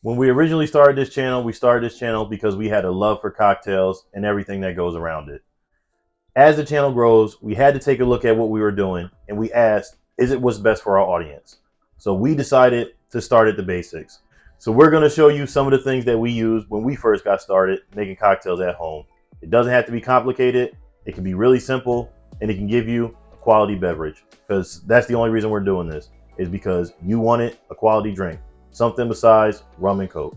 When we originally started this channel, we started this channel because we had a love for cocktails and everything that goes around it. As the channel grows, we had to take a look at what we were doing, and we asked, is it what's best for our audience? So we decided to start at the basics. So we're going to show you some of the things that we used when we first got started making cocktails at home. It doesn't have to be complicated. It can be really simple, and it can give you a quality beverage, because that's the only reason we're doing this, is because you wanted a quality drink, something besides rum and coke.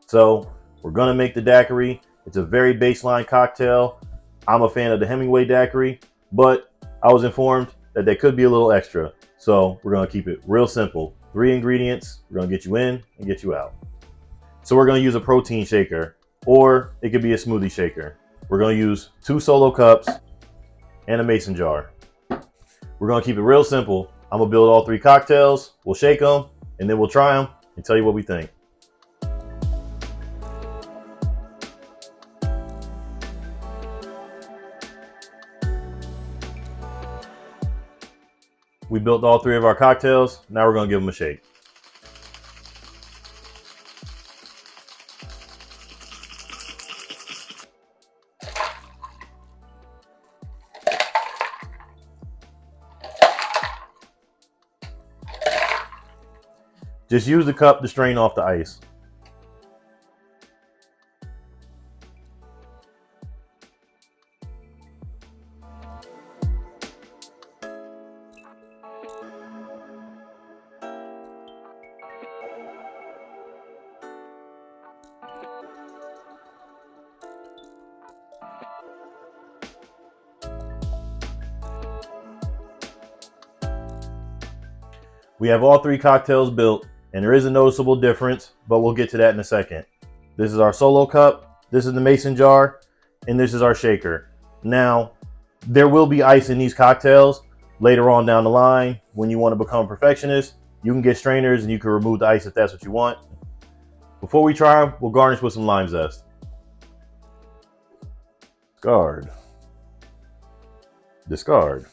So we're going to make the daiquiri. It's a very baseline cocktail. I'm a fan of the Hemingway daiquiri, but I was informed that they could be a little extra. So we're going to keep it real simple. 3 ingredients. We're going to get you in and get you out. So we're going to use a protein shaker, or it could be a smoothie shaker. We're going to use 2 solo cups and a mason jar. We're going to keep it real simple. I'm going to build all 3 cocktails. We'll shake them, and then we'll try them and tell you what we think. We built all 3 of our cocktails. Now we're going to give them a shake. Just use the cup to strain off the ice. We have all 3 cocktails built, and there is a noticeable difference, but we'll get to that in a second. This is our solo cup, this is the mason jar, and this is our shaker. Now, there will be ice in these cocktails later on down the line. When you want to become a perfectionist, you can get strainers and you can remove the ice if that's what you want. Before we try them, we'll garnish with some lime zest. Discard. Discard.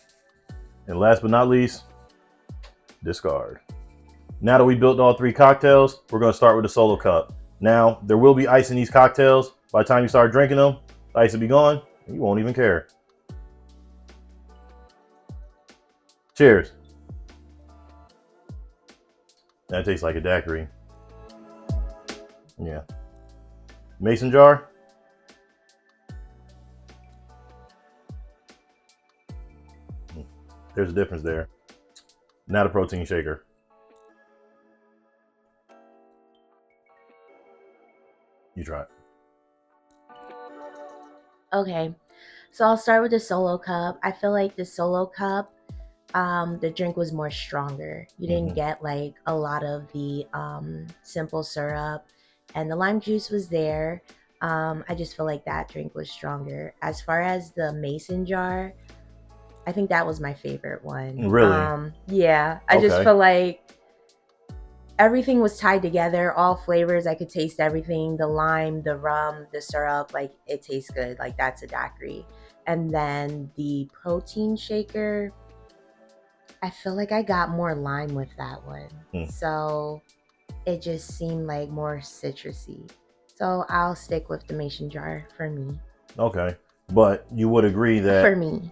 And last but not least, discard. Now that we built all 3 cocktails, we're going to start with the solo cup. Now, there will be ice in these cocktails. By the time you start drinking them, the ice will be gone, and you won't even care. Cheers. That tastes like a daiquiri. Yeah. Mason jar. There's a difference there. Now the protein shaker. You try it. Okay, so I'll start with the solo cup. I feel like the solo cup, the drink was more stronger. You didn't get like a lot of the simple syrup, and the lime juice was there. I just feel like that drink was stronger. As far as the mason jar, I think that was my favorite one. Really? Yeah, I just Okay. feel like everything was tied together, all flavors. I could taste everything, the lime, the rum, the syrup. Like, it tastes good. Like, that's a daiquiri. And then the protein shaker, I feel like I got more lime with that one. So it just seemed like more citrusy. So I'll stick with the mason jar for me. Okay. But you would agree For that me.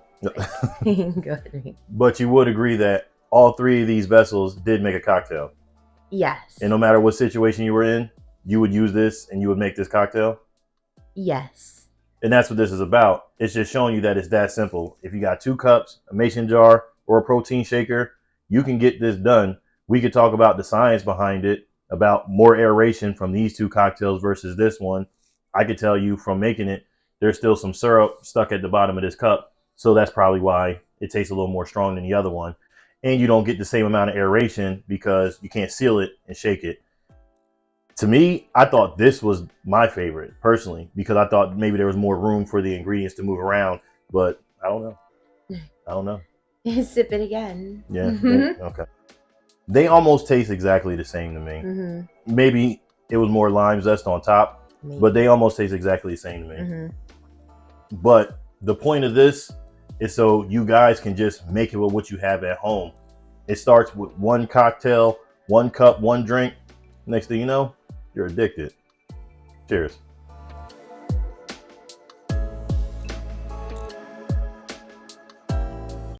Good. but you would agree that all 3 of these vessels did make a cocktail. Yes. And no matter what situation you were in, you would use this and you would make this cocktail. Yes. And that's what this is about. It's just showing you that it's that simple. If you got 2 cups, a mason jar, or a protein shaker, you can get this done. We could talk about the science behind it, about more aeration from these 2 cocktails versus this one. I could tell you from making it, there's still some syrup stuck at the bottom of this cup. So that's probably why it tastes a little more strong than the other one. And you don't get the same amount of aeration because you can't seal it and shake it. To me, I thought this was my favorite personally, because I thought maybe there was more room for the ingredients to move around, but I don't know. I don't know. Sip it again. Yeah. Okay. They almost taste exactly the same to me. Maybe it was more lime zest on top, but they almost taste exactly the same to me. But the point of this is so you guys can just make it with what you have at home. It starts with 1 cocktail, 1 cup, 1 drink. Next thing you know, You're addicted. Cheers.